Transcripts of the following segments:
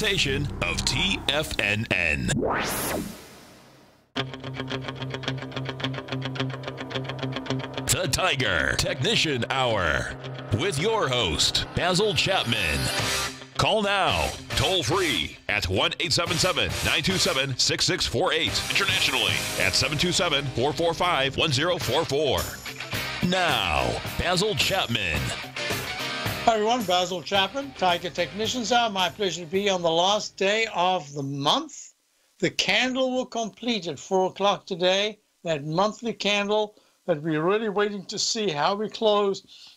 Station of TFNN. The Tiger Technician Hour with your host, Basil Chapman. Call now, toll free at 1-877-927-6648. Internationally at 727-445-1044. Now, Basil Chapman. Hi everyone, Basil Chapman, Tiger Technicians Hour. My pleasure to be on the last day of the month. The candle will complete at 4 o'clock today, that monthly candle that we're really waiting to see how we close,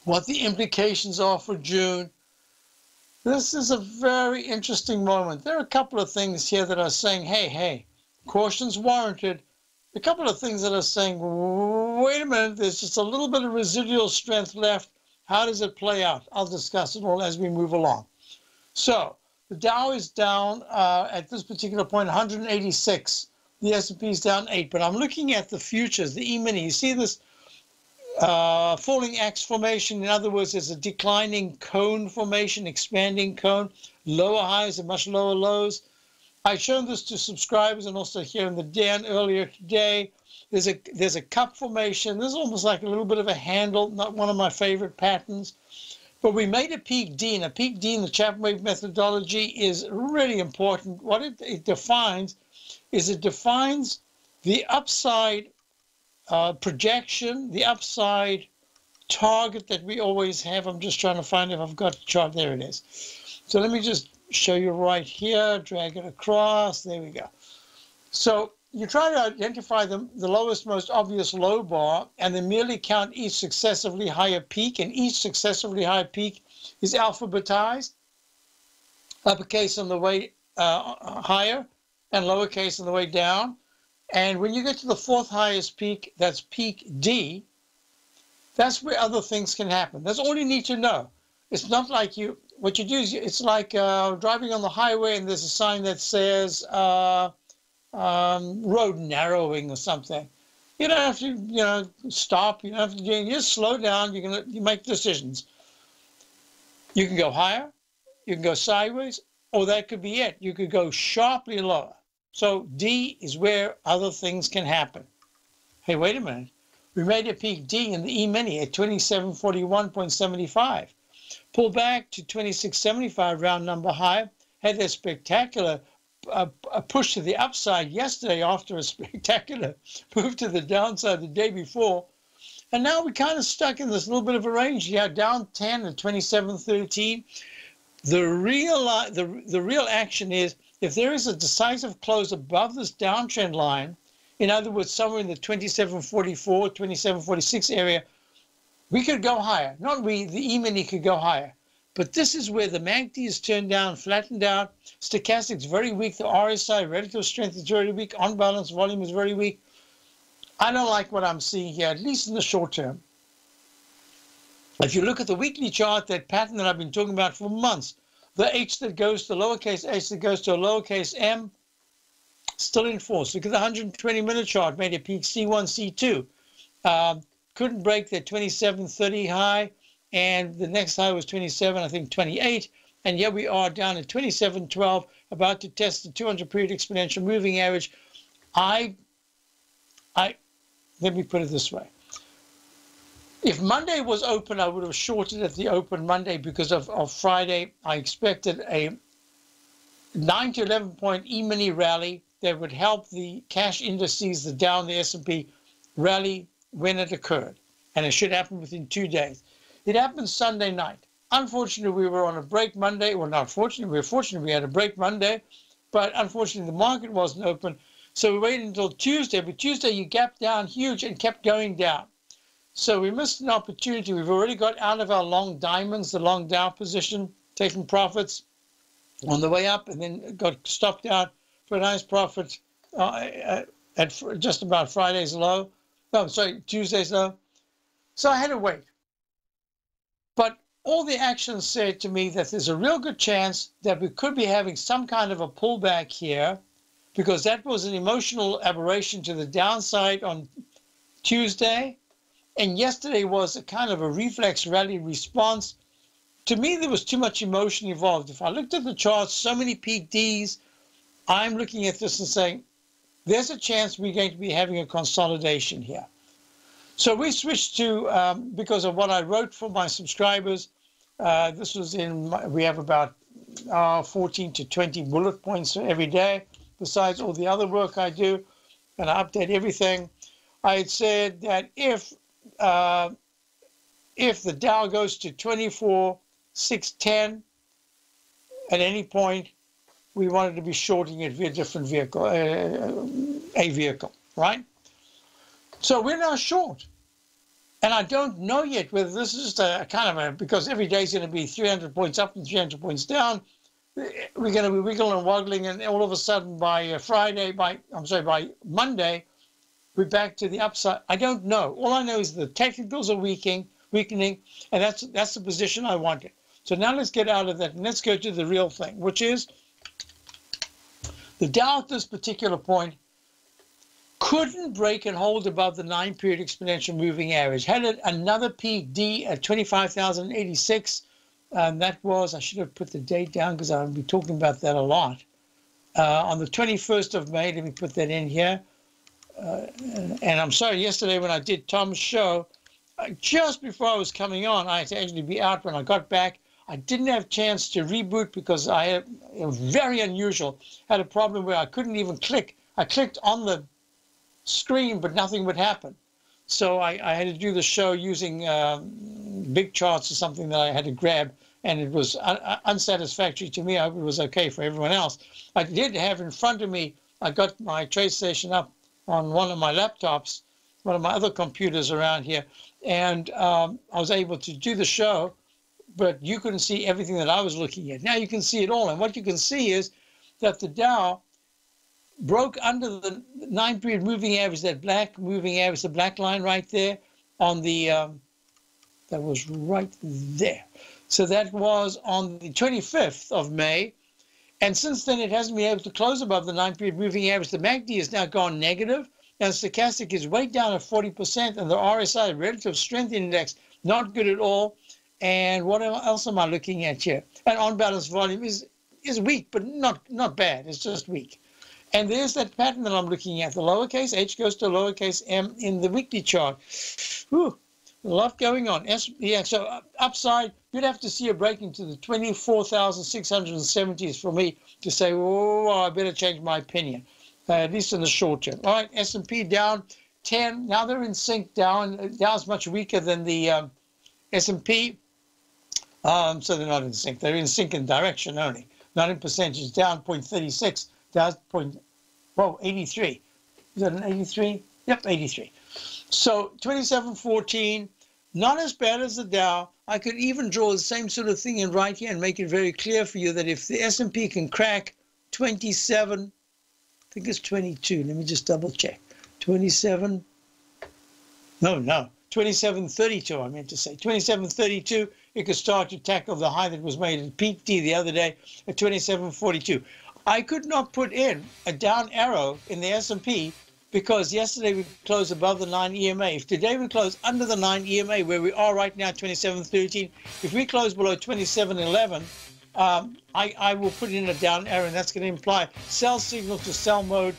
what the implications are for June. This is a very interesting moment. There are a couple of things here that are saying, hey, caution's warranted. A couple of things that are saying, wait a minute, there's just a little bit of residual strength left. How does it play out? I'll discuss it all as we move along. So the Dow is down at this particular point, 186. The S&P is down 8. But I'm looking at the futures, the E-mini. You see this falling axe formation? In other words, there's a declining cone formation, expanding cone, lower highs and much lower lows. I've shown this to subscribers and also here in the den earlier today. There's a cup formation. This is almost like a little bit of a handle, not one of my favorite patterns. But we made a peak D, and a peak D in the Chapman wave methodology is really important. What it defines is it defines the upside projection, the upside target that we always have. I'm just trying to find if I've got the chart. There it is. So let me just show you right here, drag it across. There we go. So you try to identify the lowest, most obvious low bar, and then merely count each successively higher peak, and each successively higher peak is alphabetized, uppercase on the way higher and lowercase on the way down. And when you get to the fourth highest peak, that's peak D, that's where other things can happen. That's all you need to know. It's not like what you do is, it's like driving on the highway and there's a sign that says, road narrowing or something. You don't have to, stop. You don't have to do. You just slow down. You make decisions. You can go higher, you can go sideways, or that could be it. You could go sharply lower. So D is where other things can happen. Hey, wait a minute. We made a peak D in the E-mini at 2741.75. Pull back to 2675, round number high. Had a spectacular a push to the upside yesterday after a spectacular move to the downside the day before. And now we're kind of stuck in this little bit of a range. Yeah, down 10 at 27.13. The real action is if there is a decisive close above this downtrend line, in other words, somewhere in the 27.44, 27.46 area, we could go higher. Not we, the E-mini could go higher. But this is where the MACD is turned down, flattened out. Stochastic is very weak. The RSI, relative strength, is very weak. On balance, volume is very weak. I don't like what I'm seeing here, at least in the short term. If you look at the weekly chart, that pattern that I've been talking about for months, the H that goes to lowercase h that goes to a lowercase m, still in force. Look at the 120-minute chart, made a peak C1, C2. Couldn't break the 27.30 high. And the next high was 27, I think 28. And here we are down at 27.12, about to test the 200-period exponential moving average. Let me put it this way. If Monday was open, I would have shorted at the open Monday because of Friday. I expected a 9 to 11 point E-mini rally that would help the cash indices, the Dow and the S&P rally when it occurred. And it should happen within 2 days. It happened Sunday night. Unfortunately, we were on a break Monday. Well, not fortunately, we were fortunate we had a break Monday, but unfortunately the market wasn't open. So we waited until Tuesday, but Tuesday you gapped down huge and kept going down. So we missed an opportunity. We've already got out of our long diamonds, the long Dow position, taking profits on the way up, and then got stopped out for a nice profit at just about Friday's low. No, sorry, Tuesday's low. So I had to wait. But all the actions said to me that there's a real good chance that we could be having some kind of a pullback here, because that was an emotional aberration to the downside on Tuesday. And yesterday was a kind of a reflex rally response to me, there was too much emotion involved. If I looked at the charts, so many peak Ds, I'm looking at this and saying, there's a chance we're going to be having a consolidation here. So we switched to, because of what I wrote for my subscribers, this was we have about 14 to 20 bullet points every day, besides all the other work I do, and I update everything. I had said that if the Dow goes to 24,610 at any point, we wanted to be shorting it via different vehicle, a vehicle, right? So we're now short. And I don't know yet whether this is just a kind of because every day is going to be 300 points up and 300 points down. We're going to be wiggling and woggling, and all of a sudden by by Monday, we're back to the upside. I don't know. All I know is the technicals are weakening, and that's the position I wanted. So now let's get out of that and let's go to the real thing, which is the Dow at this particular point couldn't break and hold above the 9-period exponential moving average. Had another peak D at 25,086. That was, I should have put the date down because I'll be talking about that a lot. On the 21st of May, let me put that in here. And I'm sorry, yesterday when I did Tom's show, just before I was coming on, I had to actually be out. When I got back, I didn't have a chance to reboot because it was very unusual. Had a problem where I couldn't even click. I clicked on the screen, but nothing would happen. So I had to do the show using big charts or something that I had to grab, and it was unsatisfactory to me. I hope it was okay for everyone else. I did have in front of me, I got my TradeStation up on one of my laptops, one of my other computers around here, and I was able to do the show, but you couldn't see everything that I was looking at. Now you can see it all, and what you can see is that the Dow broke under the 9-period moving average, that black moving average, the black line right there on the, that was right there. So that was on the 25th of May. And since then, it hasn't been able to close above the 9-period moving average. The MACD has now gone negative, and stochastic is way down at 40%, and the RSI, relative strength index, not good at all. And what else am I looking at here? And on-balance volume is weak, but not bad. It's just weak. And there's that pattern that I'm looking at. The lowercase h goes to lowercase m in the weekly chart. Whew, a lot going on. Yeah, so upside, you'd have to see a break into the 24,670s for me to say, oh, I better change my opinion, at least in the short term. All right, S&P down 10. Now they're in sync down. Dow's much weaker than the S&P. So they're not in sync. They're in sync in direction only, not in percentage. Down 0.36. Down 83. Is that an 83? Yep, 83. So 2714, not as bad as the Dow. I could even draw the same sort of thing in right here and make it very clear for you that if the S&P can crack 27, I think it's 22. Let me just double check. 27. No, 2732, I meant to say. 2732, it could start to tackle the high that was made at peak D the other day at 2742. I could not put in a down arrow in the S&P because yesterday we closed above the 9 EMA. If today we close under the 9 EMA, where we are right now, 2713, if we close below 2711, I will put in a down arrow, and that's going to imply sell signal to sell mode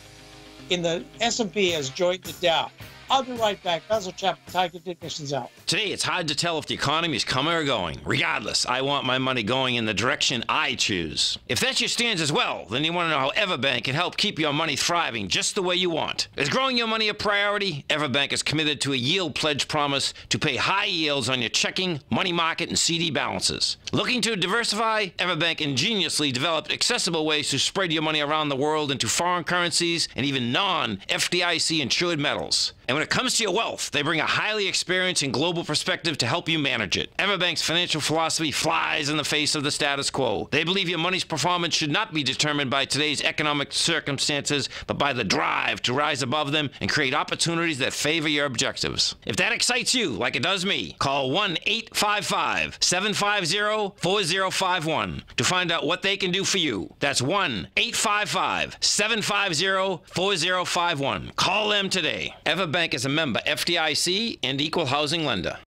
in the S&P has joined the Dow. I'll be right back. Basil Chapman, Tiger Technicians out. Today, it's hard to tell if the economy is coming or going. Regardless, I want my money going in the direction I choose. If that's your stance as well, then you want to know how Everbank can help keep your money thriving just the way you want. Is growing your money a priority? Everbank is committed to a yield pledge promise to pay high yields on your checking, money market, and CD balances. Looking to diversify? Everbank ingeniously developed accessible ways to spread your money around the world into foreign currencies and even non-FDIC insured metals. And when it comes to your wealth, they bring a highly experienced and global perspective to help you manage it. Everbank's financial philosophy flies in the face of the status quo. They believe your money's performance should not be determined by today's economic circumstances, but by the drive to rise above them and create opportunities that favor your objectives. If that excites you, like it does me, call 1-855-750-4051 to find out what they can do for you. That's 1-855-750-4051. Call them today. Everbank is a member FDIC and equal housing lender.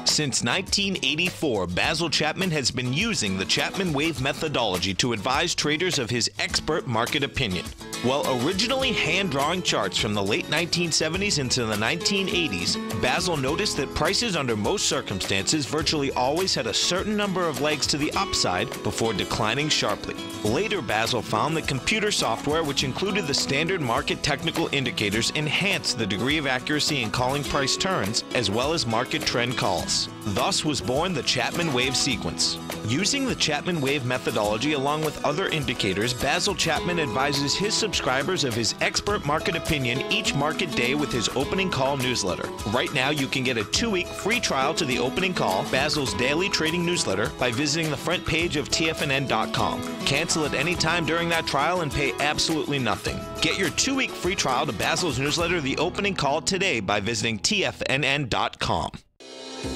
Since 1984, Basil Chapman has been using the Chapman Wave methodology to advise traders of his expert market opinion. While originally hand-drawing charts from the late 1970s into the 1980s, Basil noticed that prices under most circumstances virtually always had a certain number of legs to the upside before declining sharply. Later, Basil found that computer software, which included the standard market technical indicators, enhanced the degree of accuracy in calling price turns, as well as market trend calls. Thus was born the Chapman Wave sequence. Using the Chapman Wave methodology along with other indicators, Basil Chapman advises his subscribers of his expert market opinion each market day with his opening call newsletter. Right now, you can get a 2-week free trial to the opening call, Basil's daily trading newsletter, by visiting the front page of TFNN.com. Cancel at any time during that trial and pay absolutely nothing. Get your 2-week free trial to Basil's newsletter, The Opening Call, today by visiting TFNN.com.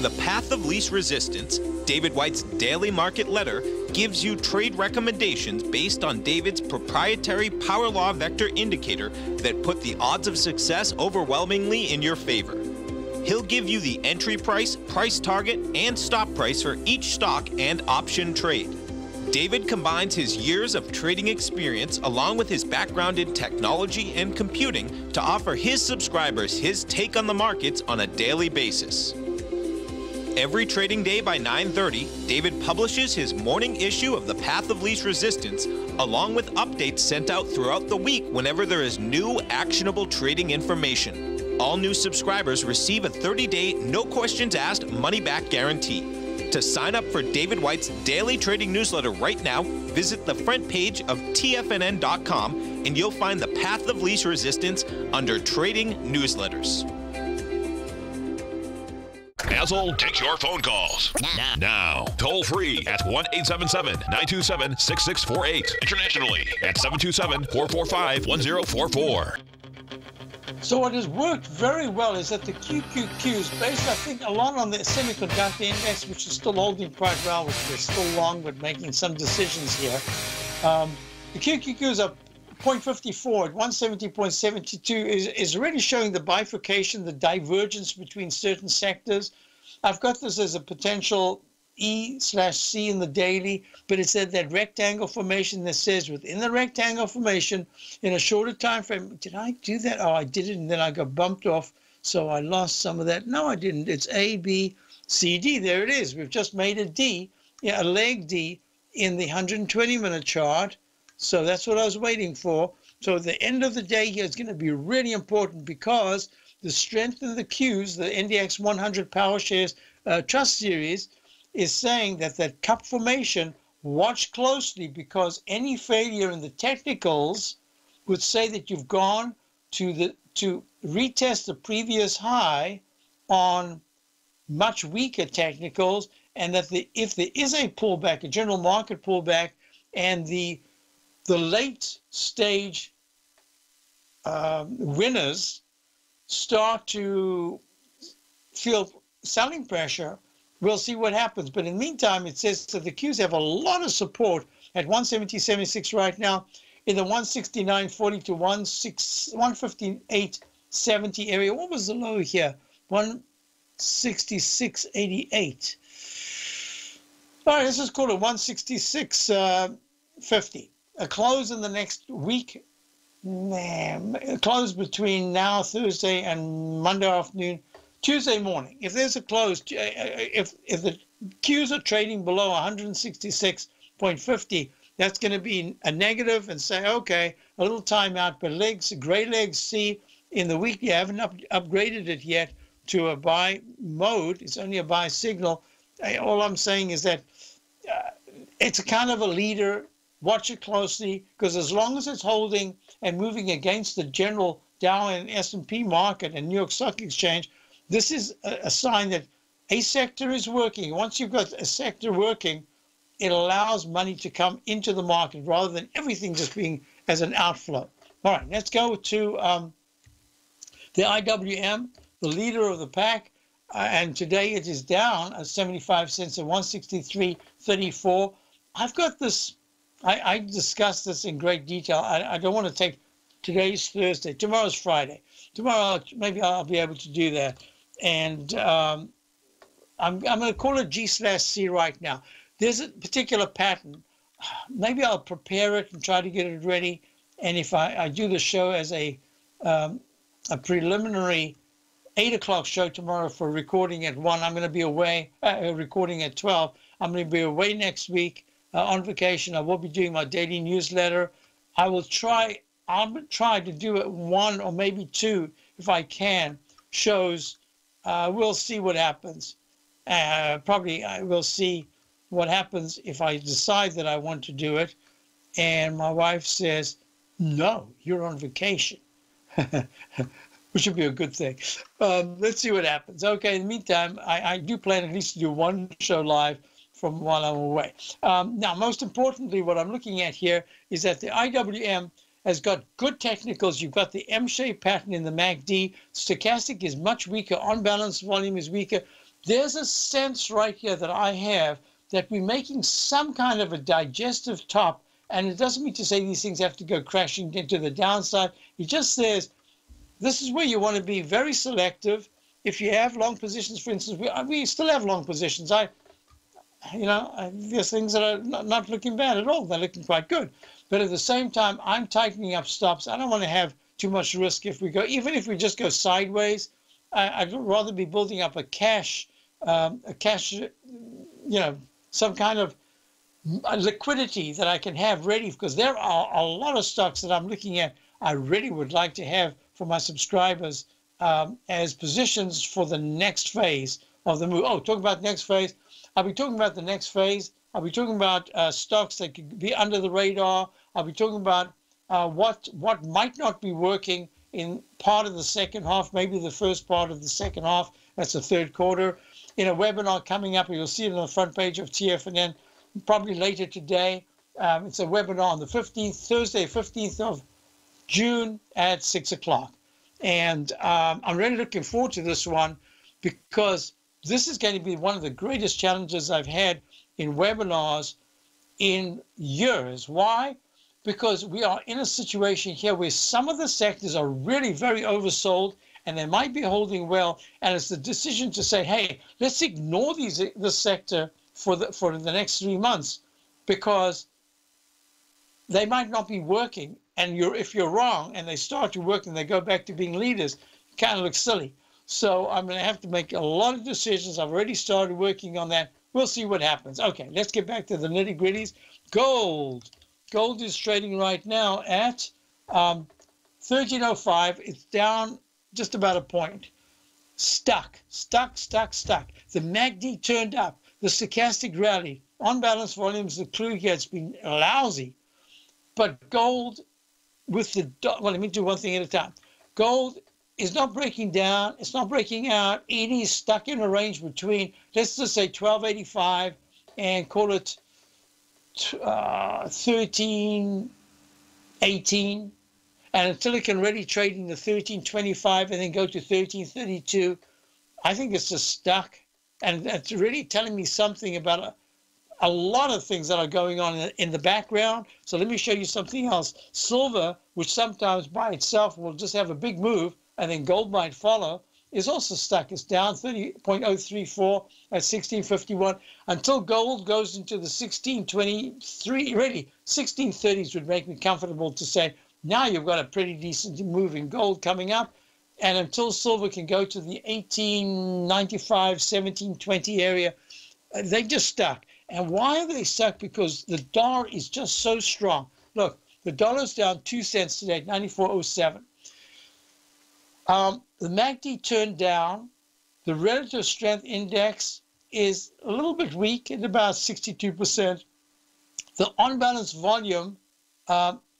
The Path of Least Resistance, David White's daily market letter, gives you trade recommendations based on David's proprietary Power Law Vector indicator that put the odds of success overwhelmingly in your favor. He'll give you the entry price, price target, and stop price for each stock and option trade. David combines his years of trading experience along with his background in technology and computing to offer his subscribers his take on the markets on a daily basis. Every trading day by 9:30, David publishes his morning issue of The Path of Least Resistance, along with updates sent out throughout the week whenever there is new actionable trading information. All new subscribers receive a 30-day, no questions asked, money-back guarantee. To sign up for David White's daily trading newsletter right now, visit the front page of TFNN.com and you'll find the Path of Least Resistance under Trading Newsletters. Basil takes your phone calls. Now, toll free at 1-877-927-6648. Internationally at 727-445-1044. So what has worked very well is that the QQQs, based, I think, a lot on the semiconductor index, which is still holding quite well, which we're still long, but making some decisions here. The QQQs are 0.54 at 170.72 is really showing the bifurcation, the divergence between certain sectors. I've got this as a potential E/C in the daily, but it's at that rectangle formation that says within the rectangle formation in a shorter time frame. Did I do that? Oh, I did it, and then I got bumped off, so I lost some of that. No, I didn't. It's A, B, C, D. There it is. We've just made a D, a leg D in the 120-minute chart. So that's what I was waiting for. So the end of the day here is going to be really important because the strength of the Qs, the NDX 100 Power Shares Trust Series, is saying that that cup formation, watch closely because any failure in the technicals would say that you've gone to retest the previous high on much weaker technicals, and that if there is a pullback, a general market pullback, and the late stage winners start to feel selling pressure, we'll see what happens. But in the meantime, it says that the Qs have a lot of support at 170.76 right now, in the 169.40 to 158.70 area. What was the low here? 166.88. All right, let's just call it 166.50. A close in the next week, a close between now, Thursday, and Monday afternoon, Tuesday morning. If there's a close, if the Qs are trading below 166.50, that's going to be a negative and say, okay, a little timeout, but legs, gray legs C in the week, you haven't upgraded it yet to a buy mode. It's only a buy signal. All I'm saying is that it's a kind of a leader. Watch it closely, because as long as it's holding and moving against the general Dow and S&P market and New York Stock Exchange, this is a sign that a sector is working. Once you've got a sector working, it allows money to come into the market rather than everything just being as an outflow. All right, let's go to the IWM, the leader of the pack, and today it is down at 75 cents at 163.34. I've got this. I discussed this in great detail. I don't want to take today's Thursday. Tomorrow's Friday. Tomorrow, maybe I'll be able to do that. And I'm going to call it G/C right now. There's a particular pattern. Maybe I'll prepare it and try to get it ready. And if I do the show as a preliminary 8 o'clock show tomorrow for recording at 1, I'm going to be away, recording at 12. I'm going to be away next week on vacation. I will be doing my daily newsletter. I'll try to do it 1 or maybe 2, if I can, shows. We'll see what happens. Probably I will see what happens if I decide that I want to do it. And my wife says, no, you're on vacation, which would be a good thing. Let's see what happens. Okay, in the meantime, I do plan at least to do 1 show live from while I'm away. Now, most importantly, what I'm looking at here is that the IWM has got good technicals. You've got the M-shaped pattern in the MACD. Stochastic is much weaker. On balance, volume is weaker. There's a sense right here that I have that we're making some kind of a digestive top. And it doesn't mean to say these things have to go crashing into the downside. It just says this is where you want to be very selective. If you have long positions, for instance, we still have long positions. There's things that are not looking bad at all. They're looking quite good. But at the same time, I'm tightening up stops. I don't want to have too much risk if we go, even if we just go sideways. I'd rather be building up a cash, some kind of liquidity that I can have ready, because there are a lot of stocks that I'm looking at I really would like to have for my subscribers as positions for the next phase of the move. Oh, talk about next phase. I'll be talking about the next phase. I'll be talking about stocks that could be under the radar. I'll be talking about what might not be working in part of the second half, maybe the first part of the second half. That's the third quarter. In a webinar coming up, you'll see it on the front page of TFNN, probably later today. It's a webinar on the 15th, Thursday, 15th of June at 6 o'clock. And I'm really looking forward to this one, because this is going to be one of the greatest challenges I've had in webinars in years. Why? Because we are in a situation here where some of the sectors are really very oversold, and they might be holding well. And it's the decision to say, hey, let's ignore this sector for the next 3 months, because they might not be working. And if you're wrong and they start to work and they go back to being leaders, it kind of looks silly. So I'm going to have to make a lot of decisions. I've already started working on that. We'll see what happens. Okay, let's get back to the nitty-gritties. Gold. Gold is trading right now at 1305. It's down just about a point. Stuck. The MACD turned up. The stochastic rally. On balance volumes, the clue here, it's been lousy. But gold with the, well, let me do one thing at a time. Gold is not breaking down. It's not breaking out. It is stuck in a range between, let's just say 1285 and call it 1318. And until it can really trade in the 1325 and then go to 1332, I think it's just stuck. And it's really telling me something about a lot of things that are going on in the background. So let me show you something else. Silver, which sometimes by itself will just have a big move, and then gold might follow, is also stuck. It's down 30.034 at 1651 until gold goes into the 1623. Really, 1630s would make me comfortable to say, now you've got a pretty decent move in gold coming up. And until silver can go to the 1895, 1720 area, they just stuck. And why are they stuck? Because the dollar is just so strong. Look, the dollar's down 2 cents today, 94.07. The MACD turned down. The relative strength index is a little bit weak at about 62%. The on-balance volume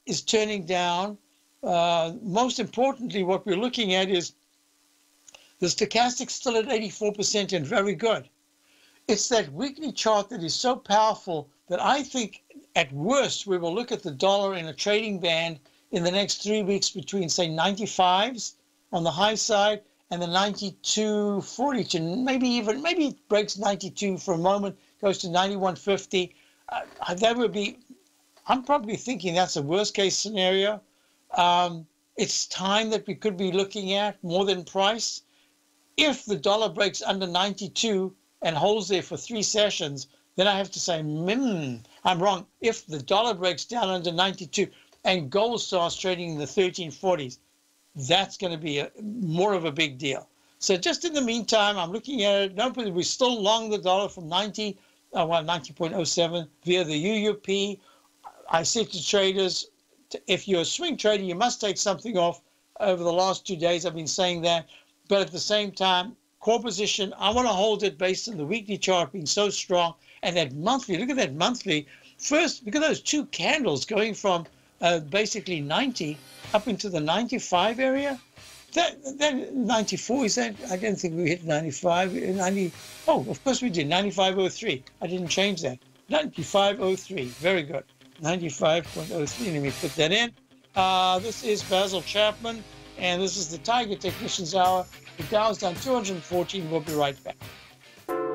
is turning down. Most importantly, what we're looking at is the stochastic still at 84% and very good. It's that weekly chart that is so powerful that I think at worst we will look at the dollar in a trading band in the next 3 weeks between, say, 95s on the high side and the 92.40 to maybe it breaks 92 for a moment, goes to 91.50. That would be, I'm probably thinking that's a worst case scenario. It's time that we could be looking at more than price. If the dollar breaks under 92, and holds there for 3 sessions, then I have to say, I'm wrong. If the dollar breaks down under 92 and gold starts trading in the 1340s, that's going to be more of a big deal. So just in the meantime, I'm looking at it. Don't believe we're still long the dollar from 90.07 via the UUP. I said to traders, if you're a swing trader, you must take something off over the last 2 days. I've been saying that. But at the same time, core position, I want to hold it based on the weekly chart being so strong. And that monthly, look at that monthly. First, look at those 2 candles going from basically 90 up into the 95 area. That 94, is that? I don't think we hit 95. 90. Oh, of course we did. 95.03. I didn't change that. 95.03. Very good. 95.03. Let me put that in. This is Basil Chapman, and this is the Tiger Technicians Hour. The Dow's down 214. We'll be right back.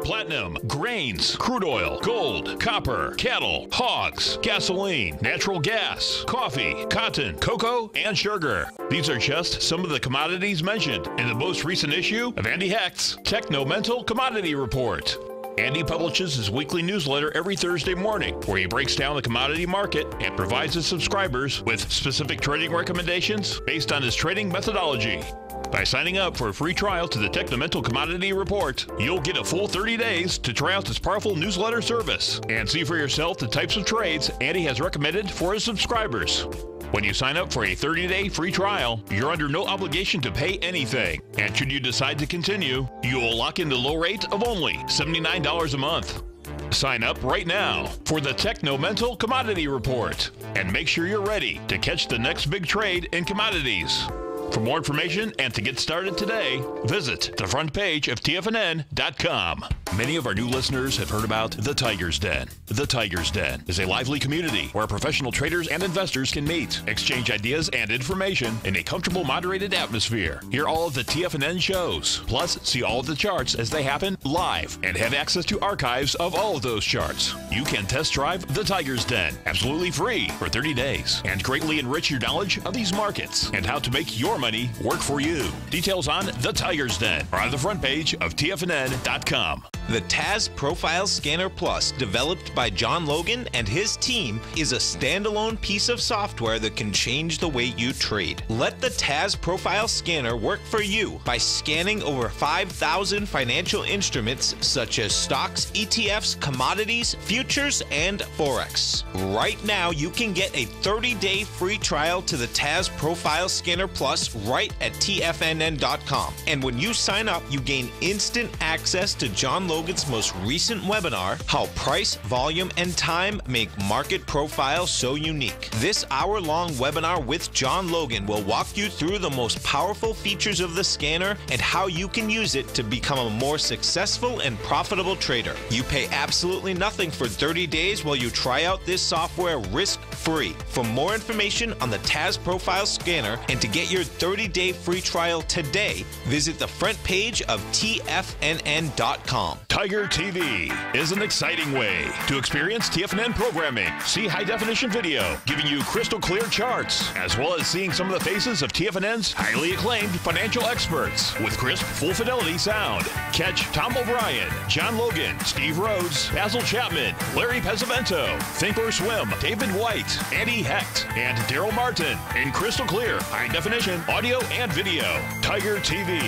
Platinum, grains, crude oil, gold, copper, cattle, hogs, gasoline, natural gas, coffee, cotton, cocoa, and sugar. These are just some of the commodities mentioned in the most recent issue of Andy Hecht's Techno-Mental Commodity Report. Andy publishes his weekly newsletter every Thursday morning, where he breaks down the commodity market and provides his subscribers with specific trading recommendations based on his trading methodology. By signing up for a free trial to the Techno-Mental Commodity Report, you'll get a full 30 days to try out this powerful newsletter service and see for yourself the types of trades Andy has recommended for his subscribers. When you sign up for a 30-day free trial, you're under no obligation to pay anything. And should you decide to continue, you will lock in the low rate of only $79 a month. Sign up right now for the Techno-Mental Commodity Report and make sure you're ready to catch the next big trade in commodities. For more information and to get started today, visit the front page of TFNN.com. Many of our new listeners have heard about The Tiger's Den. The Tiger's Den is a lively community where professional traders and investors can meet, exchange ideas and information in a comfortable, moderated atmosphere. Hear all of the TFNN shows, plus see all of the charts as they happen live and have access to archives of all of those charts. You can test drive The Tiger's Den absolutely free for 30 days and greatly enrich your knowledge of these markets and how to make your money work for you. Details on The Tiger's Den are on the front page of TFNN.com. The TAS Profile Scanner Plus, developed by John Logan and his team, is a standalone piece of software that can change the way you trade. Let the TAS Profile Scanner work for you by scanning over 5,000 financial instruments such as stocks, ETFs, commodities, futures, and Forex. Right now, you can get a 30-day free trial to the TAS Profile Scanner Plus right at TFNN.com. And when you sign up, you gain instant access to John Logan's most recent webinar, How Price, Volume, and Time Make Market Profiles So Unique. This hour-long webinar with John Logan will walk you through the most powerful features of the scanner and how you can use it to become a more successful and profitable trader. You pay absolutely nothing for 30 days while you try out this software risk-free. For more information on the TAS Profile Scanner and to get your 30-day free trial today, visit the front page of TFNN.com. Tiger TV is an exciting way to experience TFNN programming. See high-definition video giving you crystal clear charts, as well as seeing some of the faces of TFNN's highly acclaimed financial experts with crisp, full-fidelity sound. Catch Tom O'Brien, John Logan, Steve Rhodes, Basil Chapman, Larry Pesavento, Think or Swim, David White, Andy Hecht, and Daryl Martin in crystal clear, high-definition audio and video. Tiger TV,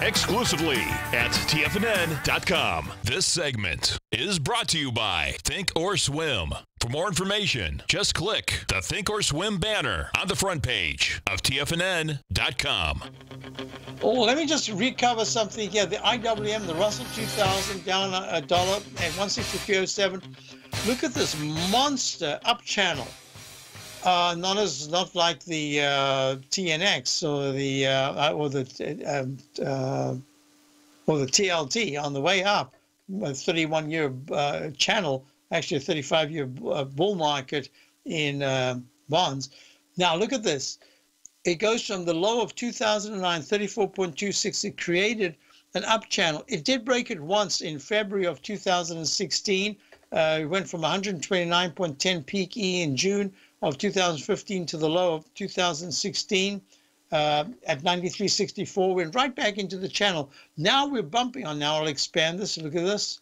exclusively at TFNN.com. This segment is brought to you by Think or Swim. For more information, just click the Think or Swim banner on the front page of TFNN.com. Oh, let me just recover something here. The IWM, the Russell 2000, down $1 at 163.07. Look at this monster up channel. Not like the TNX or the TLT on the way up. A 31-year channel, actually a 35-year bull market in bonds. Now look at this. It goes from the low of 2009, 34.26. It created an up channel. It did break it once in February of 2016. It went from 129.10 peak E in June of 2015 to the low of 2016 at 93.64. Went right back into the channel. Now we're bumping on. Now I'll expand this. Look at this.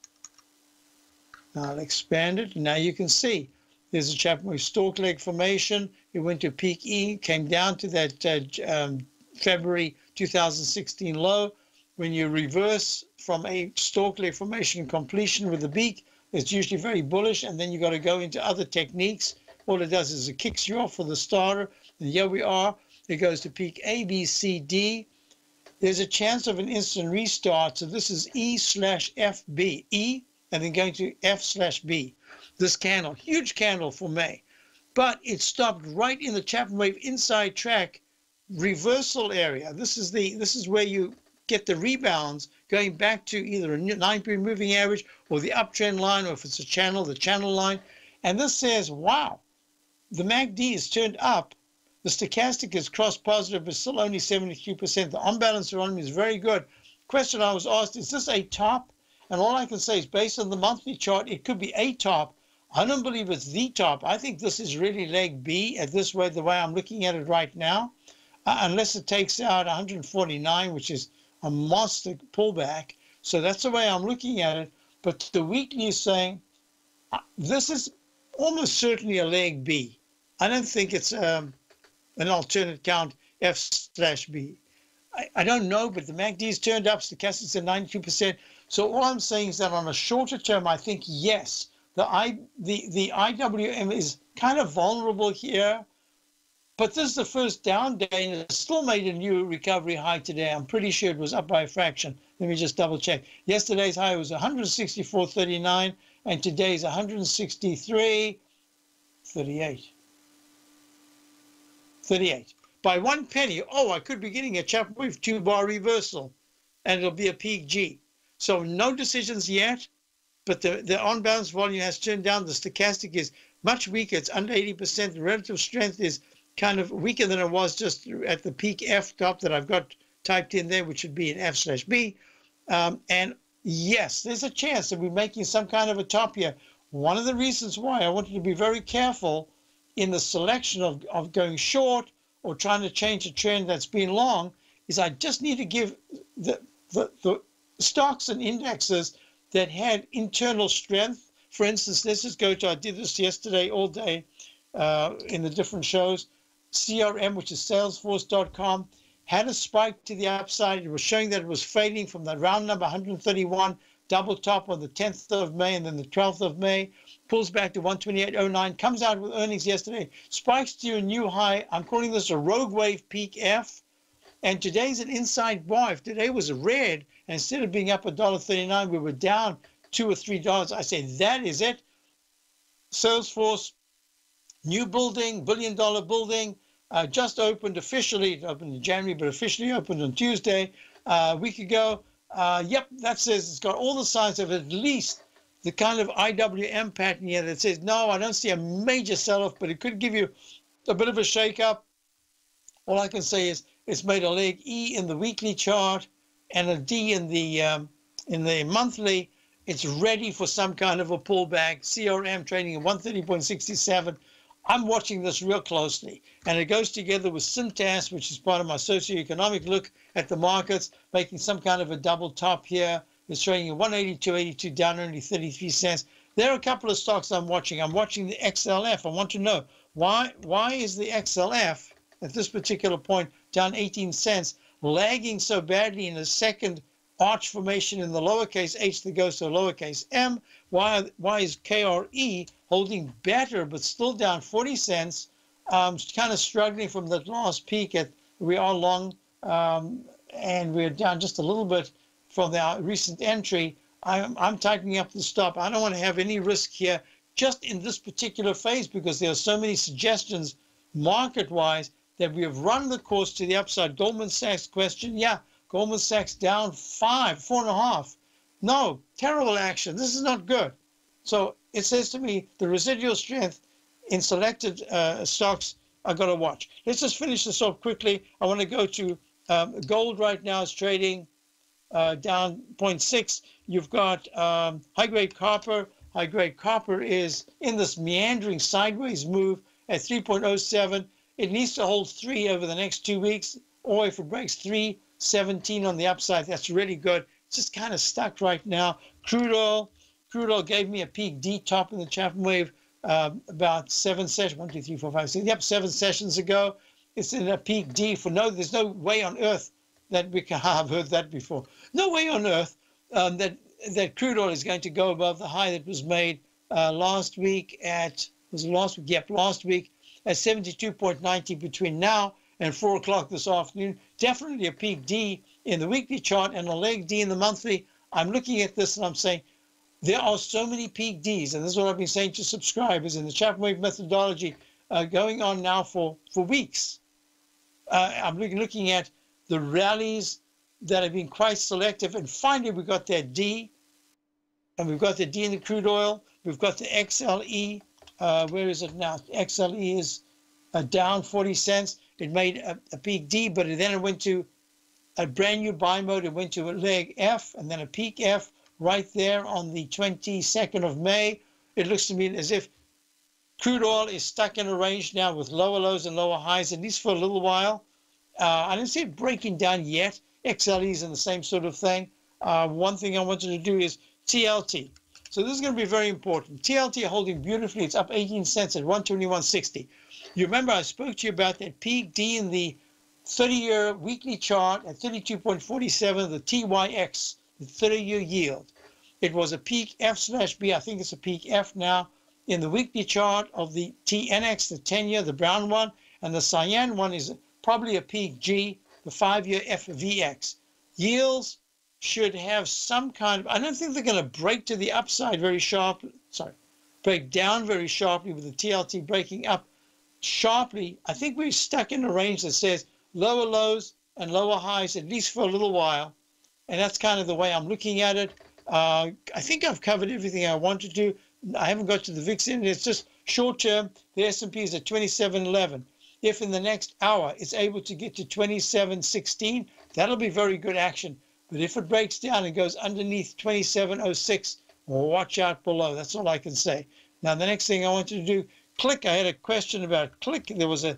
Now I'll expand it. Now you can see there's a Chapman wave stalk leg formation. It went to peak E, came down to that February 2016 low. When you reverse from a stalk leg formation completion with the beak, it's usually very bullish, and then you got to go into other techniques. All it does is it kicks you off for the starter, and here we are. It goes to peak A, B, C, D. There's a chance of an instant restart, so this is E/FB, E, and then going to F/B. This candle, huge candle for May, but it stopped right in the Chapman wave inside track reversal area. This is where you get the rebounds going back to either a 9-period moving average or the uptrend line, or if it's a channel, the channel line. And this says, wow, the MACD is turned up. The stochastic is cross positive, but still only 73%. The on-balance around is very good. Question I was asked, is this a top? And all I can say is, based on the monthly chart, it could be a top. I don't believe it's the top. I think this is really leg B at this way, the way I'm looking at it right now, unless it takes out 149, which is a monster pullback. So that's the way I'm looking at it. But the weekly is saying this is almost certainly a leg B. I don't think it's an alternate count F/B. I don't know, but the MACD's turned up, stochastics at 92%. So all I'm saying is that on a shorter term, I think, yes, the IWM is kind of vulnerable here. But this is the first down day, and it still made a new recovery high today. I'm pretty sure it was up by a fraction. Let me just double check. Yesterday's high was 164.39, and today's 163.38. 38. By 1 penny, oh, I could be getting a Chapman wave 2-bar reversal, and it'll be a peak G. So no decisions yet, but the on-balance volume has turned down. The stochastic is much weaker. It's under 80%. The relative strength is kind of weaker than it was just at the peak F top that I've got typed in there, which would be an F/B. And yes, there's a chance that we're making some kind of a top here. One of the reasons why I wanted to be very careful in the selection of going short or trying to change a trend that's been long is I just need to give the stocks and indexes that had internal strength. For instance, let's just go to, I did this yesterday all day in the different shows. CRM, which is Salesforce.com, had a spike to the upside. It was showing that it was fading from the round number 131 double top on the 10th of May and then the 12th of May, pulls back to 128.09, comes out with earnings yesterday, spikes to a new high. I'm calling this a rogue wave peak F. And today's an inside bar. If today was a red, and instead of being up $1.39, we were down $2 or $3, I say that is it. Salesforce, new building, billion-dollar building, just opened officially. It opened in January, but officially opened on Tuesday, a week ago. Yep, that says it's got all the signs of at least the kind of IWM pattern here that says, no, I don't see a major sell-off, but it could give you a bit of a shake-up. All I can say is it's made a leg E in the weekly chart and a D in the monthly. It's ready for some kind of a pullback. CRM trading at 130.67. I'm watching this real closely, and it goes together with Syntas, which is part of my socioeconomic look at the markets, making some kind of a double top here. It's trading at 182.82, down only 33 cents. There are a couple of stocks I'm watching. I'm watching the XLF. I want to know why is the XLF at this particular point down 18 cents, lagging so badly in a second arch formation in the lowercase h that goes to a lowercase m. Why is KRE holding better but still down 40 cents? Kind of struggling from that last peak. We are long and we're down just a little bit from the recent entry. I'm tightening up the stop. I don't want to have any risk here just in this particular phase because there are so many suggestions market-wise that we have run the course to the upside. Goldman Sachs question, yeah, Goldman Sachs down 4.5. No, terrible action. This is not good. So it says to me the residual strength in selected stocks I've got to watch. Let's just finish this off quickly. I want to go to gold right now is trading down 0.6. You've got high-grade copper. High-grade copper is in this meandering sideways move at 3.07. It needs to hold 3 over the next 2 weeks, or if it breaks 3.17 on the upside, that's really good. It's just kind of stuck right now. Crude oil, crude oil gave me a peak D top in the Chapman wave about 7 sessions, 1, 2, 3, 4, 5, 6, yep, 7 sessions ago. It's in a peak D for there's no way on earth that we can, I've heard that before. No way on earth that crude oil is going to go above the high that was made last week at, was it last week? Yep, last week at 72.90 between now and 4 o'clock this afternoon. Definitely a peak D in the weekly chart and a leg D in the monthly. I'm looking at this and I'm saying, there are so many peak Ds, and this is what I've been saying to subscribers in the Chapman wave methodology going on now for weeks. I'm looking at the rallies that have been quite selective, and finally we got that D, and we've got the D in the crude oil. We've got the XLE. Where is it now? XLE is down 40 cents. It made a peak D, but then it went to a brand new buy mode. It went to a leg F and then a peak F right there on the 22nd of May. It looks to me as if crude oil is stuck in a range now with lower lows and lower highs, at least for a little while. I don't see it breaking down yet. XLE is in the same sort of thing. One thing I wanted to do is TLT. So this is going to be very important. TLT holding beautifully. It's up 18 cents at 121.60. You remember I spoke to you about that peak D in the 30-year weekly chart at 32.47, the TYX, the 30-year yield. It was a peak F/B. I think it's a peak F now in the weekly chart of the TNX, the 10-year, the brown one, and the cyan one is probably a peak G, the 5-year FVX. Yields should have some kind of, I don't think they're going to break to the upside very sharply, break down very sharply with the TLT breaking up sharply. I think we're stuck in a range that says lower lows and lower highs, at least for a little while. And that's kind of the way I'm looking at it. I think I've covered everything I want to do. I haven't got to the VIX in. It's just short term. The S&P is at 27.11. If in the next hour it's able to get to 27.16, that'll be very good action. But if it breaks down and goes underneath 27.06, watch out below. That's all I can say. Now, the next thing I want you to do, Click. I had a question about Click. There was a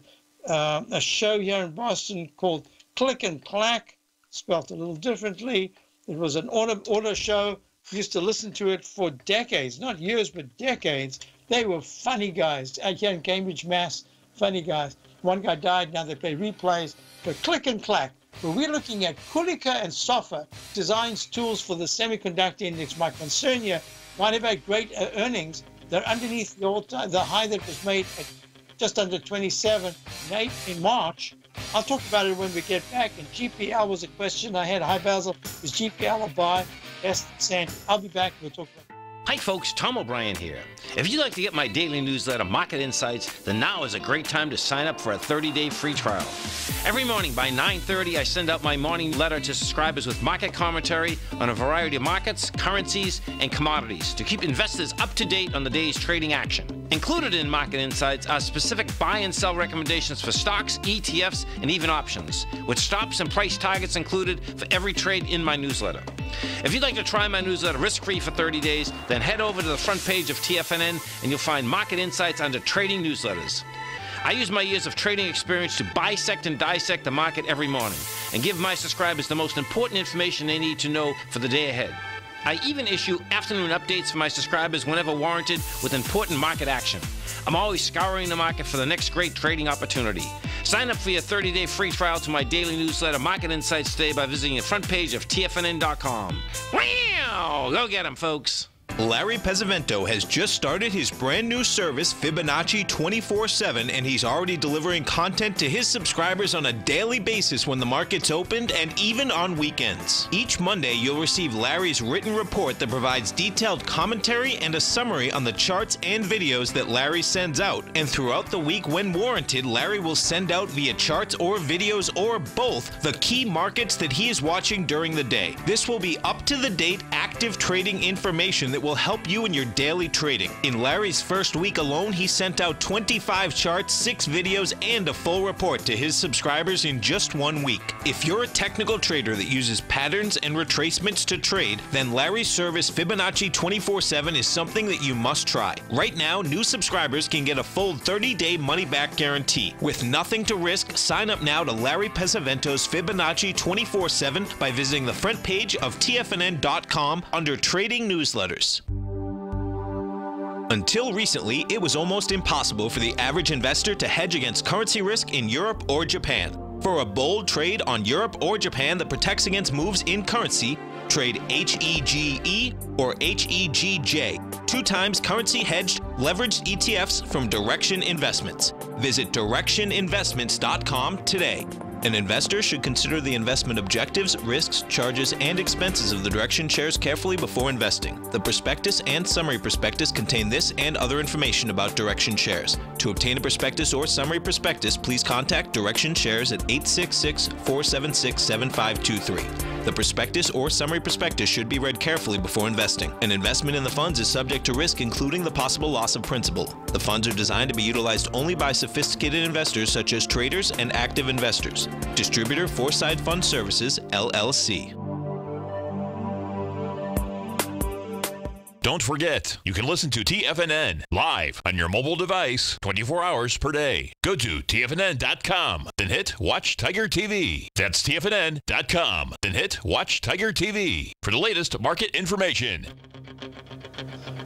show here in Boston called Click and Clack, spelled a little differently. It was an auto show. Used to listen to it for decades, not years, but decades. They were funny guys. Here in Cambridge, Mass, funny guys. One guy died, now they play replays. But Click and Clack, where we're looking at Kulika and Sofa, designs tools for the semiconductor index. My concern here, might have had great earnings. They're underneath the high that was made at just under 27 in March. I'll talk about it when we get back. And GPL was a question I had. Hi, Basil. Is GPL a buy? Yes, Sandy. I'll be back. We'll talk about it. Hi folks, Tom O'Brien here. If you'd like to get my daily newsletter, Market Insights, then now is a great time to sign up for a 30-day free trial. Every morning by 9:30, I send out my morning letter to subscribers with market commentary on a variety of markets, currencies, and commodities to keep investors up to date on the day's trading action. Included in Market Insights are specific buy and sell recommendations for stocks, ETFs, and even options, with stops and price targets included for every trade in my newsletter. If you'd like to try my newsletter risk-free for 30 days, then head over to the front page of TFNN and you'll find Market Insights under Trading Newsletters. I use my years of trading experience to bisect and dissect the market every morning and give my subscribers the most important information they need to know for the day ahead. I even issue afternoon updates for my subscribers whenever warranted with important market action. I'm always scouring the market for the next great trading opportunity. Sign up for your 30-day free trial to my daily newsletter, Market Insights, today by visiting the front page of TFNN.com. Wow! Go get 'em, folks. Larry Pesavento has just started his brand new service, Fibonacci 24/7, and he's already delivering content to his subscribers on a daily basis when the market's opened and even on weekends. Each Monday, you'll receive Larry's written report that provides detailed commentary and a summary on the charts and videos that Larry sends out. And throughout the week, when warranted, Larry will send out via charts or videos or both the key markets that he is watching during the day. This will be up-to-the-date, active trading information that will help you in your daily trading. In Larry's first week alone, he sent out 25 charts, 6 videos, and a full report to his subscribers in just 1 week. If you're a technical trader that uses patterns and retracements to trade, then Larry's service Fibonacci 24/7 is something that you must try. Right now, new subscribers can get a full 30-day money-back guarantee. With nothing to risk, sign up now to Larry Pesavento's Fibonacci 24/7 by visiting the front page of TFNN.com under Trading Newsletters. Until recently, it was almost impossible for the average investor to hedge against currency risk in Europe or Japan. For a bold trade on Europe or Japan that protects against moves in currency, trade HEGE or HEGJ, 2 times currency hedged leveraged ETFs from Direction Investments. Visit directioninvestments.com today. An investor should consider the investment objectives, risks, charges, and expenses of the Direction shares carefully before investing. The prospectus and summary prospectus contain this and other information about Direction shares. To obtain a prospectus or summary prospectus, please contact Direction shares at 866-476-7523. The prospectus or summary prospectus should be read carefully before investing. An investment in the funds is subject to risk, including the possible loss of principal. The funds are designed to be utilized only by sophisticated investors such as traders and active investors. Distributor Foreside Fund Services, LLC. Don't forget, you can listen to TFNN live on your mobile device 24 hours per day. Go to TFNN.com, then hit Watch Tiger TV. That's TFNN.com, then hit Watch Tiger TV for the latest market information.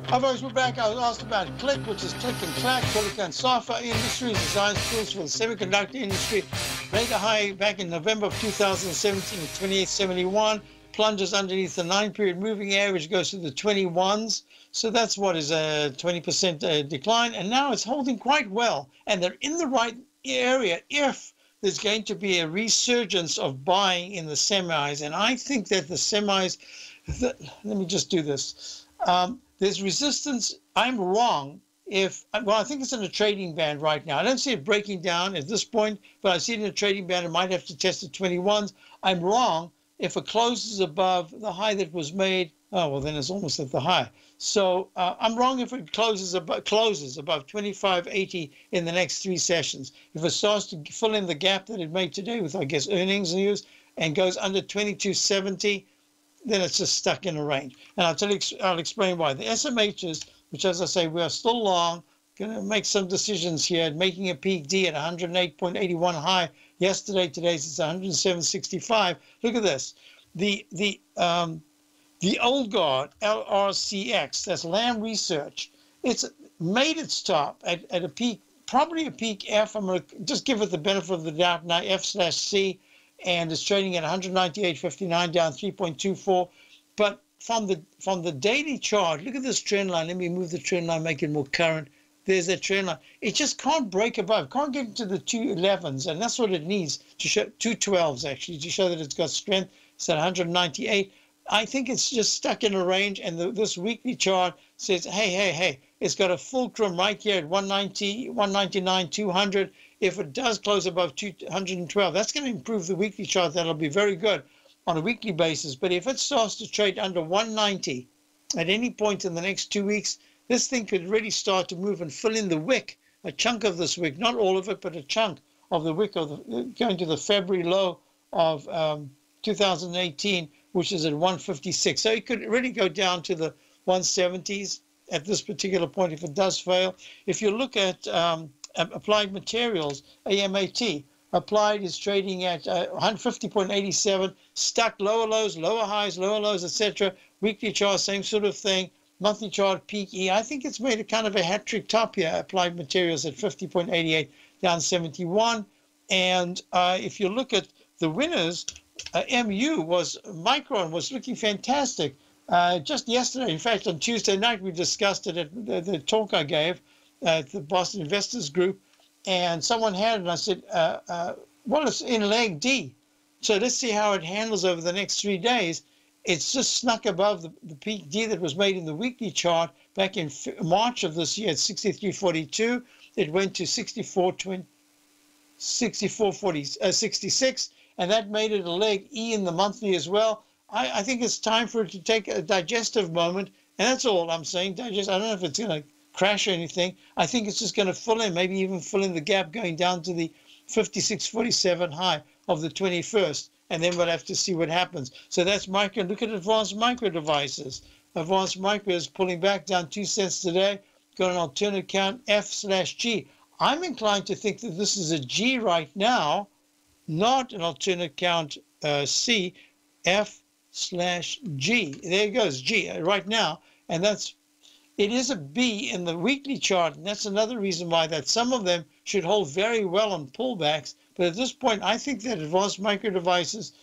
Hi folks, we're back. I was asked about CLIC, which is Click and Clack, Silicon Software Industries, designs tools for the semiconductor industry. Made a high back in November of 2017 at 2871. Plunges underneath the 9-period moving average, goes to the 21s. So that's what is a 20% decline. And now it's holding quite well. And they're in the right area if there's going to be a resurgence of buying in the semis. And I think that the semis, let me just do this. There's resistance. I'm wrong if, well, I think it's in a trading band right now. I don't see it breaking down at this point, but I see it in a trading band. It might have to test the 21s. I'm wrong if it closes above the high that was made. Oh, well, then it's almost at the high. So I'm wrong if it closes above 25.80 in the next 3 sessions. If it starts to fill in the gap that it made today with, I guess, earnings news and goes under 22.70, then it's just stuck in a range. And I'll explain why. The SMHs, which, as I say, we are still long, going to make some decisions here, making a peak D at 108.81 high yesterday. Today's it's 107.65. Look at this. The old guard, LRCX, that's Lam Research, it's made its top at a peak, probably a peak F. I'm going to just give it the benefit of the doubt now, F/C, and it's trading at 198.59, down 3.24. But from the daily chart, look at this trend line. Let me move the trend line, make it more current. There's that trend line. It just can't break above, can't get into the 211s, and that's what it needs to show, 212s actually, to show that it's got strength. It's at 198. I think it's just stuck in a range, and this weekly chart says, hey, it's got a fulcrum right here at 190, 199, 200. If it does close above 212, that's going to improve the weekly chart. That'll be very good on a weekly basis. But if it starts to trade under 190 at any point in the next 2 weeks, this thing could really start to move and fill in the wick, a chunk of this wick, not all of it, but a chunk of the wick of going to the February low of 2018, which is at 156. So it could really go down to the 170s at this particular point if it does fail. If you look at Applied Materials, AMAT, Applied is trading at 150.87, stuck lower lows, lower highs, lower lows, etc. Weekly chart, same sort of thing. Monthly chart, peak E. I think it's made a kind of a hat trick top here. Applied Materials at 50.88, down 71. And if you look at the winners, Micron was looking fantastic. Just yesterday, in fact, on Tuesday night, we discussed it at the talk I gave at the Boston Investors Group, and someone had it, and I said, well, it's in leg D. So let's see how it handles over the next 3 days. It's just snuck above the peak D that was made in the weekly chart back in March of this year at 63.42. It went to 66, and that made it a leg E in the monthly as well. I think it's time for it to take a digestive moment, and that's all I'm saying. Digest. I don't know if it's going to crash or anything. I think it's just going to fill in, maybe even fill in the gap going down to the 56.47 high of the 21st, and then we'll have to see what happens. So that's micro. Look at Advanced Micro Devices. Advanced Micro is pulling back down 2 cents today. Got an alternate count F/G. I'm inclined to think that this is a G right now, not an alternate count C, F/G. There it goes, G right now, and that's it is a B in the weekly chart, and that's another reason why that some of them should hold very well on pullbacks. But at this point, I think that advanced micro devices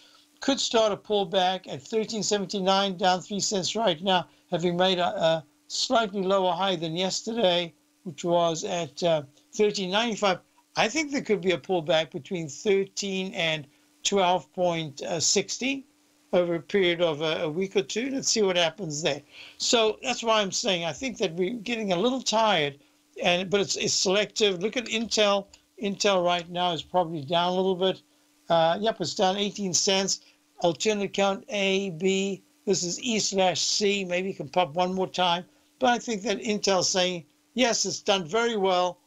could start a pullback at 13.79, down 3 cents right now, having made a slightly lower high than yesterday, which was at 13.95. I think there could be a pullback between 13 and 12.60 over a period of a week or two. Let's see what happens there. So that's why I'm saying I think that we're getting a little tired, but it's selective. Look at Intel. Intel right now is probably down a little bit. Yep, it's down 18 cents. Alternate account A, B. This is E/C. Maybe you can pop one more time. But I think that Intel's saying, yes, it's done very well,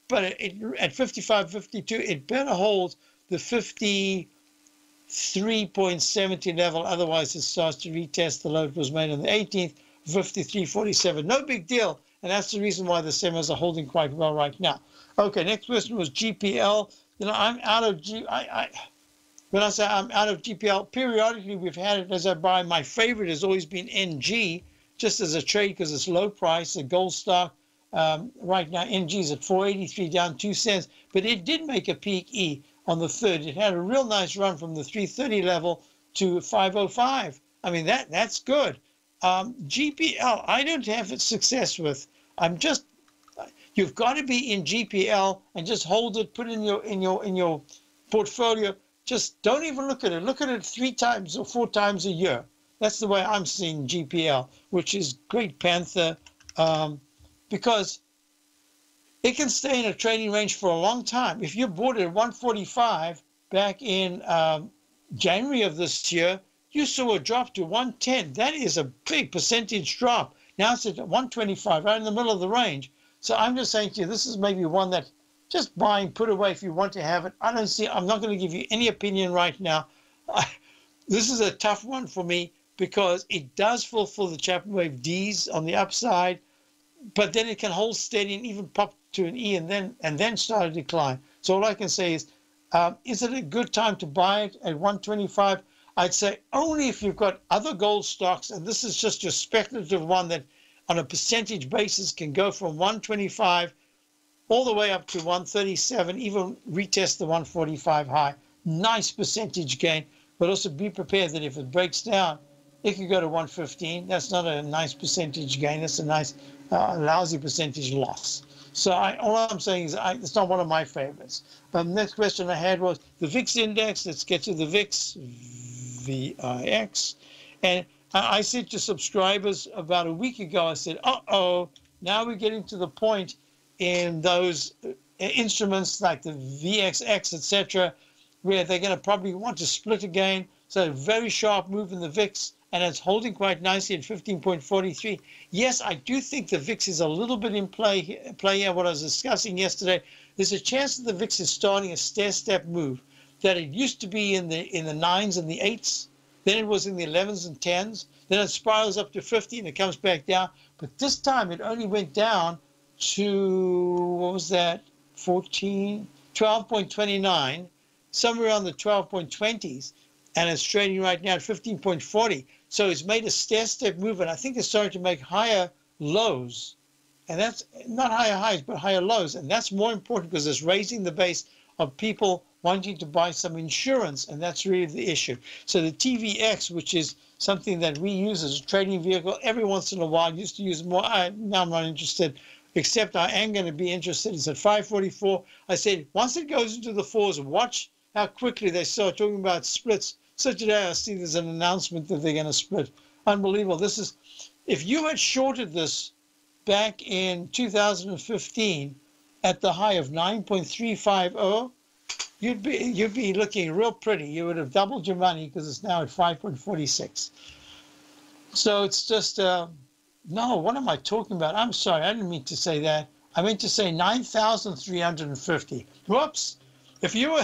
but at 55.52, it better hold the 53.70 level. Otherwise, it starts to retest the low it was made on the 18th, 53.47. No big deal. And that's the reason why the semis are holding quite well right now. Okay, next question was GPL. I'm out of when I say I'm out of GPL, periodically we've had it as I buy. My favorite has always been NG, just as a trade because it's low price, a gold stock. Right now, NG is at 483, down 2 cents, but it did make a peak E on the 3rd. It had a real nice run from the 330 level to 505. I mean, that's good. GPL, I don't have success with. You've got to be in GPL and just hold it, put it in your portfolio. Just don't even look at it. Look at it 3 times or 4 times a year. That's the way I'm seeing GPL, which is Great Panther, because it can stay in a trading range for a long time. If you bought it at 145 back in January of this year, you saw a drop to 110. That is a big percentage drop. Now it's at 125, right in the middle of the range. So I'm just saying to you, this is maybe one that just buying, put away if you want to have it. I'm not going to give you any opinion right now. This is a tough one for me because it does fulfill the Chapman Wave Ds on the upside, but then it can hold steady and even pop to an E and then start a decline. So all I can say is it a good time to buy it at 125? I'd say only if you've got other gold stocks, and this is just your speculative one that on a percentage basis can go from 125 all the way up to 137, even retest the 145 high. Nice percentage gain, but also be prepared that if it breaks down, it could go to 115. That's not a nice percentage gain. That's a nice lousy percentage loss. So all I'm saying is it's not one of my favorites. Next question I had was the VIX index. Let's get to the VIX, VIX. And I said to subscribers about a week ago, I said, uh-oh, now we're getting to the point in those instruments like the VXX, etc., where they're going to probably want to split again. So a very sharp move in the VIX, and it's holding quite nicely at 15.43. Yes, I do think the VIX is a little bit in play here. What I was discussing yesterday, there's a chance that the VIX is starting a stair-step move, that it used to be in the 9s and the 8s, then it was in the 11s and 10s, then it spirals up to 50 and it comes back down. But this time it only went down to, what was that, 12.29, somewhere around the 12.20s, and it's trading right now at 15.40. So it's made a stair-step move, and I think it's starting to make higher lows. And that's not higher highs, but higher lows. And that's more important because it's raising the base of people wanting to buy some insurance, and that's really the issue. So the TVX, which is something that we use as a trading vehicle every once in a while, used to use more. Now I'm not interested, except I am going to be interested. It's at 544. I said, once it goes into the 4s, watch how quickly they start talking about splits. So today I see there's an announcement that they're going to split. Unbelievable. This is, if you had shorted this back in 2015 at the high of 9.350, you'd be looking real pretty. You would have doubled your money because it's now at 5.46. So it's just, no, what am I talking about? I'm sorry, I didn't mean to say that. I meant to say 9,350. Whoops. If you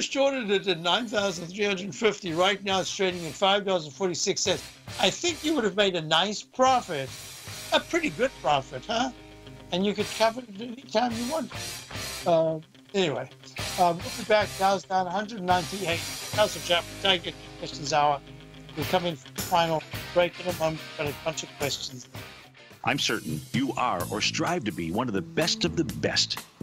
shorted it at 9,350, right now it's trading at $5.46. I think you would have made a nice profit, a pretty good profit, huh? And you could cover it anytime you want. Anyway, we'll be back. Dow's down 198. Basil Chapman, Tiger Questions Hour. We're coming for the final break in a moment. Got a bunch of questions. I'm certain you are or strive to be one of the best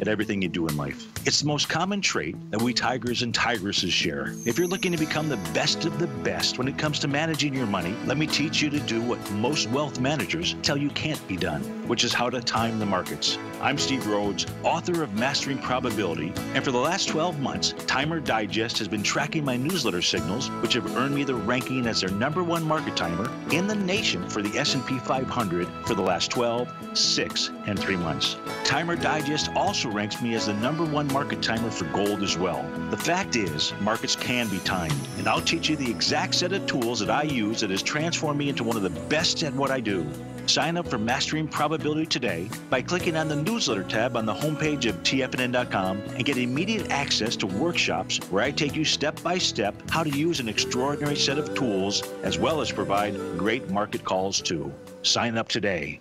at everything you do in life. It's the most common trait that we tigers and tigresses share. If you're looking to become the best of the best when it comes to managing your money, let me teach you to do what most wealth managers tell you can't be done, which is how to time the markets. I'm Steve Rhodes, author of Mastering Probability, and for the last 12 months, Timer Digest has been tracking my newsletter signals, which have earned me the ranking as their #1 market timer in the nation for the S&P 500 for the last 12, 6, and 3 months. Timer Digest also ranks me as the #1 market timer for gold as well. The fact is, markets can be timed, and I'll teach you the exact set of tools that I use that has transformed me into one of the best at what I do. Sign up for Mastering Probability today by clicking on the newsletter tab on the homepage of TFNN.com and get immediate access to workshops where I take you step by step how to use an extraordinary set of tools as well as provide great market calls too. Sign up today.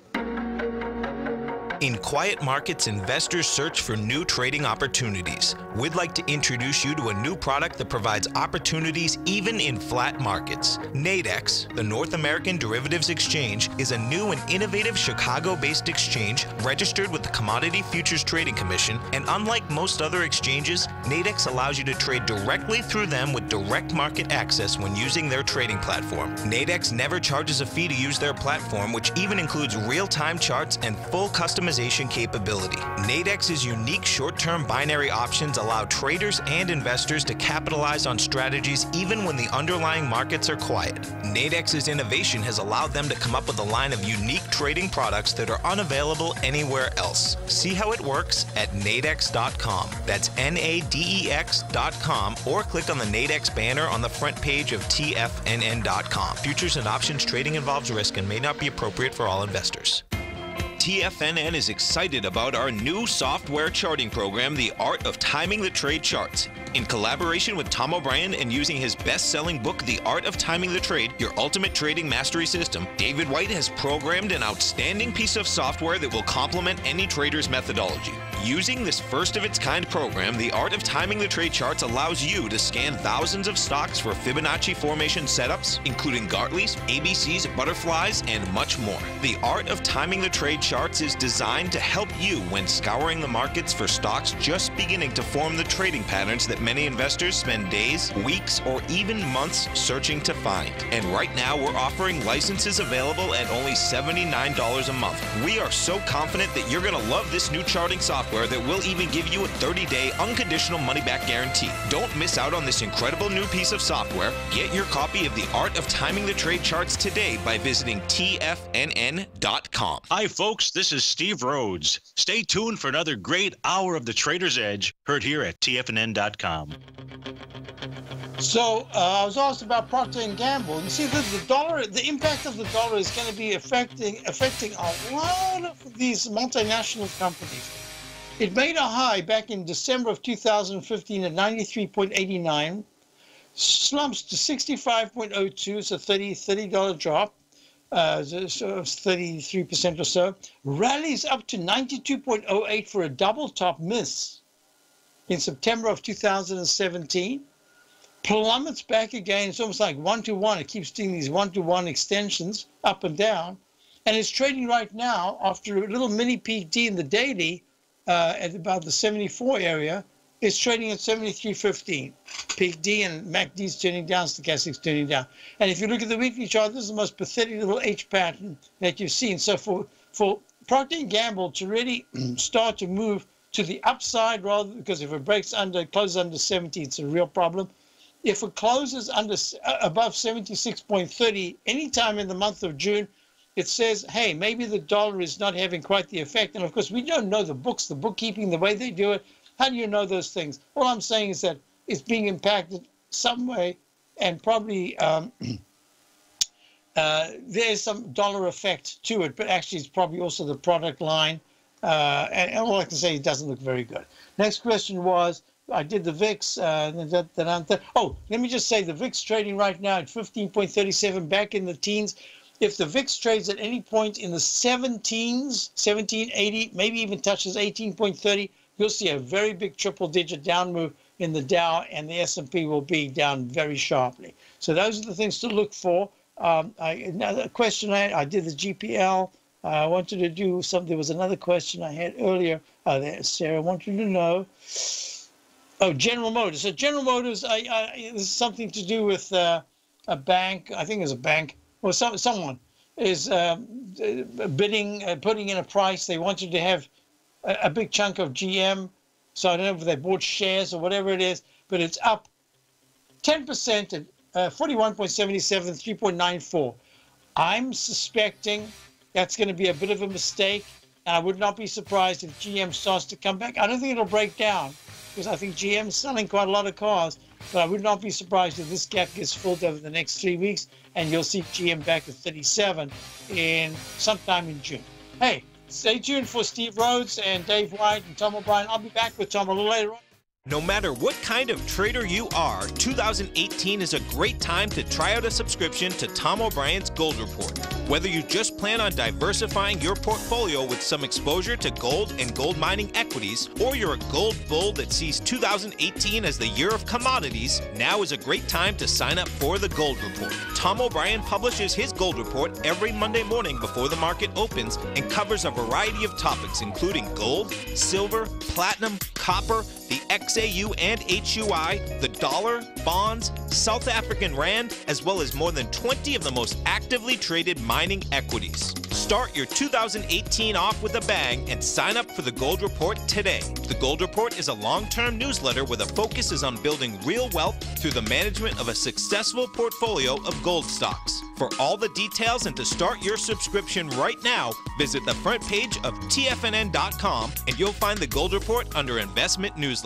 In quiet markets, investors search for new trading opportunities. We'd like to introduce you to a new product that provides opportunities even in flat markets. Nadex, the North American Derivatives Exchange, is a new and innovative Chicago-based exchange registered with the Commodity Futures Trading Commission, and unlike most other exchanges, Nadex allows you to trade directly through them with direct market access when using their trading platform. Nadex never charges a fee to use their platform, which even includes real-time charts and full customization capability. Nadex's unique short-term binary options allow traders and investors to capitalize on strategies even when the underlying markets are quiet. Nadex's innovation has allowed them to come up with a line of unique trading products that are unavailable anywhere else. See how it works at nadex.com. That's NADEX.com, or click on the Nadex banner on the front page of TFNN.com. Futures and options trading involves risk and may not be appropriate for all investors. TFNN is excited about our new software charting program, The Art of Timing the Trade Charts. In collaboration with Tom O'Brien and using his best-selling book, The Art of Timing the Trade, Your Ultimate Trading Mastery System, David White has programmed an outstanding piece of software that will complement any trader's methodology. Using this first-of-its-kind program, The Art of Timing the Trade Charts allows you to scan thousands of stocks for Fibonacci formation setups, including Gartley's, ABC's, butterflies, and much more. The Art of Timing the Trade Charts is designed to help you when scouring the markets for stocks just beginning to form the trading patterns that many investors spend days, weeks, or even months searching to find. And right now, we're offering licenses available at only $79 a month. We are so confident that you're going to love this new charting software that will even give you a 30-day unconditional money-back guarantee. Don't miss out on this incredible new piece of software. Get your copy of The Art of Timing the Trade Charts today by visiting TFNN.com. Hi, folks. This is Steve Rhodes. Stay tuned for another great hour of The Trader's Edge, heard here at TFNN.com. So I was asked about Procter & Gamble. You see, the dollar, the impact of the dollar is going to be affecting a lot of these multinational companies. It made a high back in December of 2015 at 93.89, slumps to 65.02, it's a $30 drop. So 33% or so, rallies up to 92.08 for a double top miss in September of 2017, plummets back again. It's almost like one-to-one. It keeps doing these one-to-one extensions up and down, and it's trading right now after a little mini peak D in the daily at about the 74 area. It's trading at 73.15. Peak D and MACD is turning down, stochastic's turning down. And if you look at the weekly chart, this is the most pathetic little H pattern that you've seen. So for Procter & Gamble to really start to move to the upside, rather, because if it breaks under, closes under 70, it's a real problem. If it closes above 76.30 anytime in the month of June, it says, hey, maybe the dollar is not having quite the effect. And of course, we don't know the books, the bookkeeping, the way they do it. How do you know those things? All I'm saying is that it's being impacted some way, and probably there's some dollar effect to it, but actually it's probably also the product line. And all I can say, it doesn't look very good. Next question was, I did the VIX. Oh, let me just say the VIX trading right now at 15.37, back in the teens. If the VIX trades at any point in the 17s, 1780, maybe even touches 18.30, you'll see a very big triple-digit down move in the Dow, and the S&P will be down very sharply. So those are the things to look for. Another question, I did the GPL. I wanted to do something. There was another question I had earlier. There, Sarah, I wanted to know. Oh, General Motors. So General Motors, this is something to do with a bank. I think it's a bank. Well, someone is bidding, putting in a price. They wanted to have a big chunk of GM. So I don't know if they bought shares or whatever it is, but it's up 10% at 41.77, 3.94. I'm suspecting that's going to be a bit of a mistake, and I would not be surprised if GM starts to come back. I don't think it'll break down because I think GM's selling quite a lot of cars, but I would not be surprised if this gap gets filled over the next 3 weeks, and you'll see GM back at 37 in sometime in June. Hey, stay tuned for Steve Rhodes and Dave White and Tom O'Brien. I'll be back with Tom a little later on. No matter what kind of trader you are, 2018 is a great time to try out a subscription to Tom O'Brien's Gold Report. Whether you just plan on diversifying your portfolio with some exposure to gold and gold mining equities, or you're a gold bull that sees 2018 as the year of commodities, now is a great time to sign up for the Gold Report. Tom O'Brien publishes his Gold Report every Monday morning before the market opens and covers a variety of topics including gold, silver, platinum, copper, the XAU and HUI, the dollar, bonds, South African rand, as well as more than 20 of the most actively traded mining equities. Start your 2018 off with a bang and sign up for the Gold Report today. The Gold Report is a long-term newsletter where the focus is on building real wealth through the management of a successful portfolio of gold stocks. For all the details and to start your subscription right now, visit the front page of TFNN.com and you'll find the Gold Report under Investment Newsletter.